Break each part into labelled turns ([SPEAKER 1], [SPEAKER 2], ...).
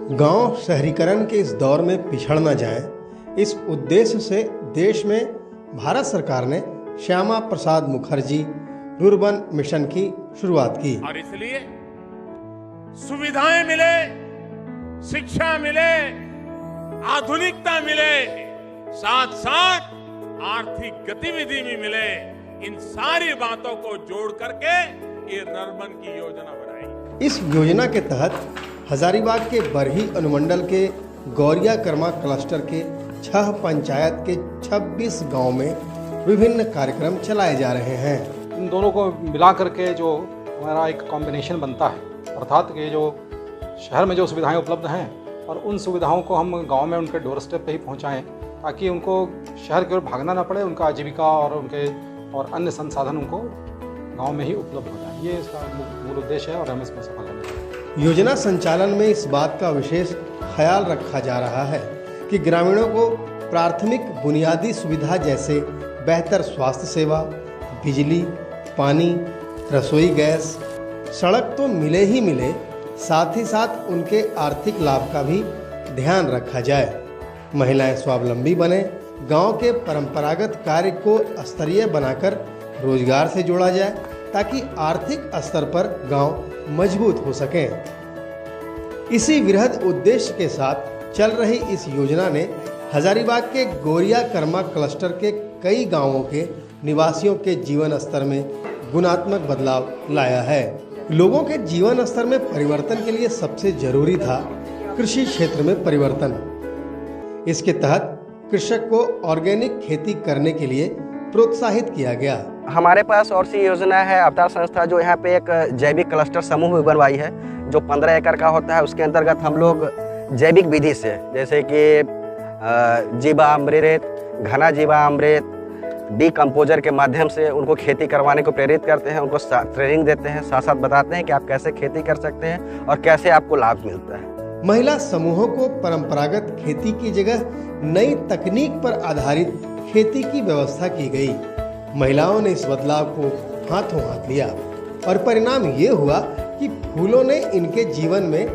[SPEAKER 1] गांव शहरीकरण के इस दौर में पिछड़ न जाएं, इस उद्देश्य से देश में भारत सरकार ने श्यामा प्रसाद मुखर्जी रुर्बन मिशन की शुरुआत की
[SPEAKER 2] और इसलिए सुविधाएं मिले, शिक्षा मिले, आधुनिकता मिले, साथ साथ आर्थिक गतिविधि भी मिले। इन सारी बातों को जोड़ करके ये रुर्बन की योजना बनाई।
[SPEAKER 1] इस योजना के तहत हजारीबाग के बरही अनुमंडल के गौरिया कर्मा क्लस्टर के 6 पंचायत के 26 गांव में विभिन्न कार्यक्रम चलाए जा रहे हैं।
[SPEAKER 3] इन दोनों को मिला करके जो हमारा एक कॉम्बिनेशन बनता है, अर्थात कि जो शहर में जो सुविधाएं उपलब्ध हैं और उन सुविधाओं को हम गांव में उनके डोर स्टेप पे ही पहुंचाएं, ताकि उनको शहर की ओर भागना ना पड़े, उनका आजीविका और अन्य संसाधन उनको गांव में ही उपलब्ध हो जाए। ये इसका मूल उद्देश्य है और हम इसमें सफल होंगे।
[SPEAKER 1] योजना संचालन में इस बात का विशेष ख्याल रखा जा रहा है कि ग्रामीणों को प्राथमिक बुनियादी सुविधा जैसे बेहतर स्वास्थ्य सेवा, बिजली, पानी, रसोई गैस, सड़क तो मिले ही मिले, साथ ही साथ उनके आर्थिक लाभ का भी ध्यान रखा जाए। महिलाएं स्वावलंबी बने, गांव के परंपरागत कार्य को स्तरीय बनाकर रोजगार से जोड़ा जाए, ताकि आर्थिक स्तर पर गांव मजबूत हो सकें। इसी वृहद उद्देश्य के साथ चल रही इस योजना ने हजारीबाग के गौरिया कर्मा क्लस्टर के कई गांवों के निवासियों के जीवन स्तर में गुणात्मक बदलाव लाया है। लोगों के जीवन स्तर में परिवर्तन के लिए सबसे जरूरी था कृषि क्षेत्र में परिवर्तन। इसके तहत कृषक को ऑर्गेनिक खेती करने के लिए प्रोत्साहित किया गया।
[SPEAKER 4] हमारे पास और सी योजना है अवतार संस्था, जो यहाँ पे एक जैविक क्लस्टर समूह बनवाई है, जो 15 एकड़ का होता है। उसके अंतर्गत हम लोग जैविक विधि से, जैसे कि जीवामृत, घना जीवामृत, डीकम्पोजर के माध्यम से उनको खेती करवाने को प्रेरित करते हैं, उनको ट्रेनिंग देते हैं, साथ साथ बताते हैं कि आप कैसे खेती कर सकते हैं और कैसे आपको लाभ मिलता है।
[SPEAKER 1] महिला समूहों को परंपरागत खेती की जगह नई तकनीक पर आधारित खेती की व्यवस्था की गई। महिलाओं ने इस बदलाव को हाथों हाथ लिया और परिणाम ये हुआ कि फूलों ने इनके जीवन में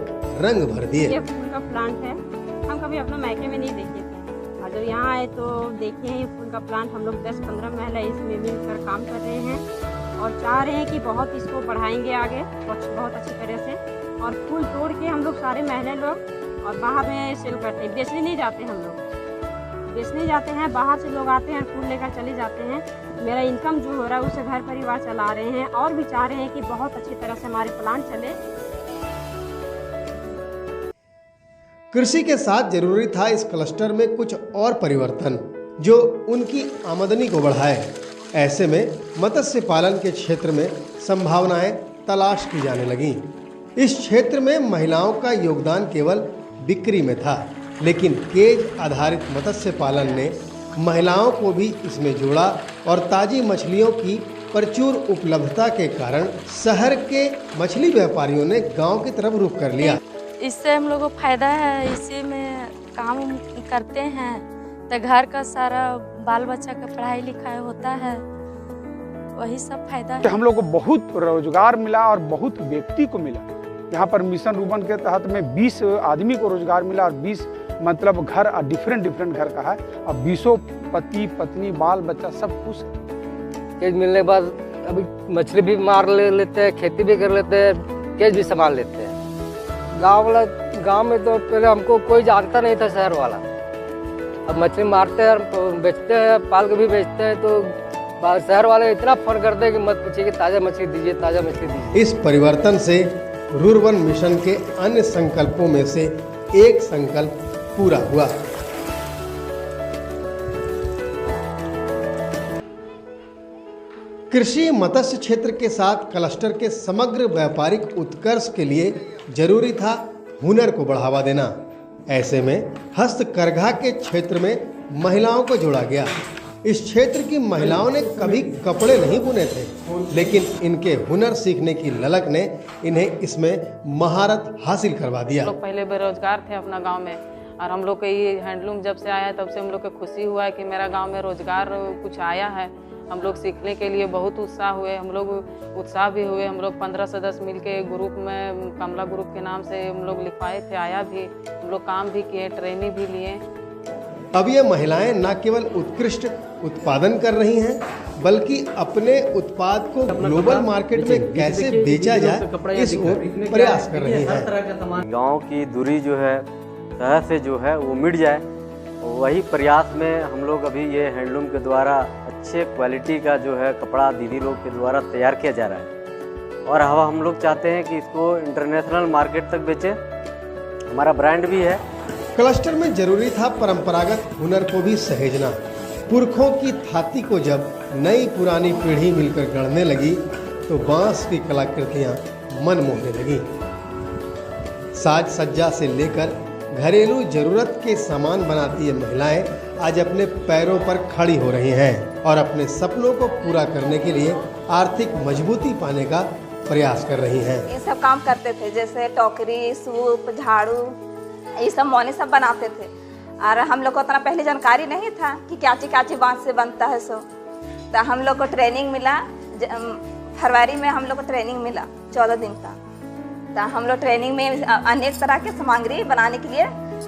[SPEAKER 1] रंग भर दिए।
[SPEAKER 5] ये फूल का प्लांट है, हम कभी अपना मायके में नहीं देखे थे और जब यहाँ आए तो देखे हैं फूल का प्लांट। हम लोग 10-15 महिला इसमें मिलकर काम कर रहे हैं और चाह रहे हैं कि बहुत इसको बढ़ाएंगे आगे बहुत अच्छी तरह से। और फूल तोड़ के हम लोग सारे महिला लोग और बाहर में सेल करते हैं, बेचने नहीं जाते। हम लोग बेचने जाते हैं, बाहर से लोग आते हैं, फूल लेकर चले जाते हैं। मेरा इनकम जो हो रहा है उससे घर परिवार चला रहे हैं और भी चाह रहे हैं कि बहुत अच्छी तरह से हमारे प्लांट चले।
[SPEAKER 1] कृषि के साथ जरूरी था इस क्लस्टर में कुछ और परिवर्तन जो उनकी आमदनी को बढ़ाए। ऐसे में मत्स्य पालन के क्षेत्र में संभावनाएं तलाश की जाने लगी। इस क्षेत्र में महिलाओं का योगदान केवल बिक्री में था, लेकिन केज आधारित मत्स्य पालन ने महिलाओं को भी इसमें जोड़ा और ताजी मछलियों की प्रचुर उपलब्धता के कारण शहर के मछली व्यापारियों ने गांव की तरफ रुख कर लिया।
[SPEAKER 6] इससे हम लोगों को फायदा है, इसी में काम करते हैं तो घर का सारा बाल बच्चा का पढ़ाई लिखाई होता है, वही सब फायदा है।
[SPEAKER 7] हम लोग को बहुत रोजगार मिला और बहुत व्यक्ति को मिला। यहाँ पर मिशन रुर्बन के तहत में 20 आदमी को रोजगार मिला और 20 मतलब घर डिफरेंट घर का है और 20 पति पत्नी बाल बच्चा सब कुछ।
[SPEAKER 8] केज मिलने के बाद अभी मछली भी मार लेते हैं, खेती भी कर लेते हैं, केज भी संभाल लेते हैं। गांव में तो पहले हमको कोई जानता नहीं था शहर वाला। अब मछली मारते हैं, बेचते हैं, पाल के भी बेचते हैं, तो शहर वाले इतना फोन करते हैं कि मत पूछिए कि ताज़ा मछली दीजिए, ताज़ा मछली दीजिए।
[SPEAKER 1] इस परिवर्तन से रुर्बन मिशन के अन्य संकल्पों में से एक संकल्प पूरा हुआ। कृषि मत्स्य क्षेत्र के साथ क्लस्टर के समग्र व्यापारिक उत्कर्ष के लिए जरूरी था हुनर को बढ़ावा देना। ऐसे में हस्तकरघा के क्षेत्र में महिलाओं को जोड़ा गया। इस क्षेत्र की महिलाओं ने कभी कपड़े नहीं बुने थे, लेकिन इनके हुनर सीखने की ललक ने इन्हें इसमें महारत हासिल करवा दिया।
[SPEAKER 9] लोग पहले बेरोजगार थे अपना गांव में और हम लोग को ये हैंडलूम जब से आया है तब से हम लोग को खुशी हुआ है कि मेरा गांव में रोजगार कुछ आया है हम लोग सीखने के लिए बहुत उत्साह हुए, हम लोग उत्साह भी हुए। हम लोग 15 सदस्य मिलके ग्रुप में कमला ग्रुप के नाम से हम लोग लिखवाए थे, आया भी, हम लोग काम भी किए, ट्रेनिंग भी लिए।
[SPEAKER 1] अब ये महिलाएं न केवल उत्कृष्ट उत्पादन कर रही हैं, बल्कि अपने उत्पाद को ग्लोबल मार्केट में कैसे बेचा जाए इस ओर प्रयास कर रही हैं।
[SPEAKER 10] गांव की दूरी जो है शहर से जो है वो मिट जाए, वही प्रयास में हम लोग अभी ये हैंडलूम के द्वारा अच्छे क्वालिटी का जो है कपड़ा दीदी लोग के द्वारा तैयार किया जा रहा है और हम लोग चाहते हैं कि इसको इंटरनेशनल मार्केट तक बेचें। हमारा ब्रांड भी है।
[SPEAKER 1] क्लस्टर में जरूरी था परंपरागत हुनर को भी सहेजना। पुरखों की थाती को जब नई पुरानी पीढ़ी मिलकर गढ़ने लगी तो बांस की कलाकृतियां मन मोहने लगी। साज सज्जा से लेकर घरेलू जरूरत के सामान बनाती ये महिलाएं आज अपने पैरों पर खड़ी हो रही हैं और अपने सपनों को पूरा करने के लिए आर्थिक मजबूती पाने का प्रयास कर रही हैं।
[SPEAKER 11] ये सब काम करते थे, जैसे टोकरी, सूप, झाड़ू, ये सब मौनी सब बनाते थे। और हम लोग को उतना पहले जानकारी नहीं था कि क्या बांस से बनता है। सो तो हम लोग को ट्रेनिंग मिला, फरवरी में हम लोग को ट्रेनिंग मिला 14 दिन का। तो हम लोग ट्रेनिंग में अनेक तरह के सामग्री बनाने के लिए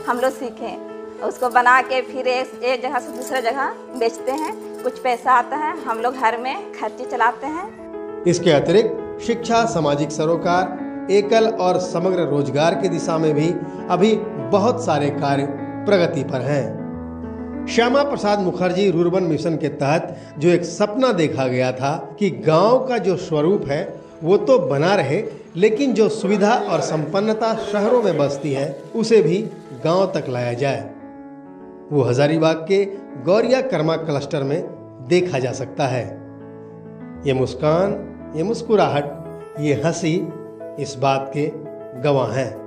[SPEAKER 11] हम लोग सीखे। उसको बना के फिर एक जगह से दूसरे जगह बेचते हैं, कुछ पैसा आता है, हम लोग घर में खर्चे चलाते हैं।
[SPEAKER 1] इसके अतिरिक्त शिक्षा, सामाजिक सरोकार, एकल और समग्र रोजगार की दिशा में भी अभी बहुत सारे कार्य प्रगति पर हैं। श्यामा प्रसाद मुखर्जी रूरबन मिशन के तहत जो एक सपना देखा गया था कि गांव का जो स्वरूप है वो तो बना रहे, लेकिन जो सुविधा और संपन्नता शहरों में बसती है उसे भी गांव तक लाया जाए, वो हजारीबाग के गौरिया कर्मा क्लस्टर में देखा जा सकता है। ये मुस्कान, ये मुस्कुराहट, ये हंसी इस बात के गवाह हैं।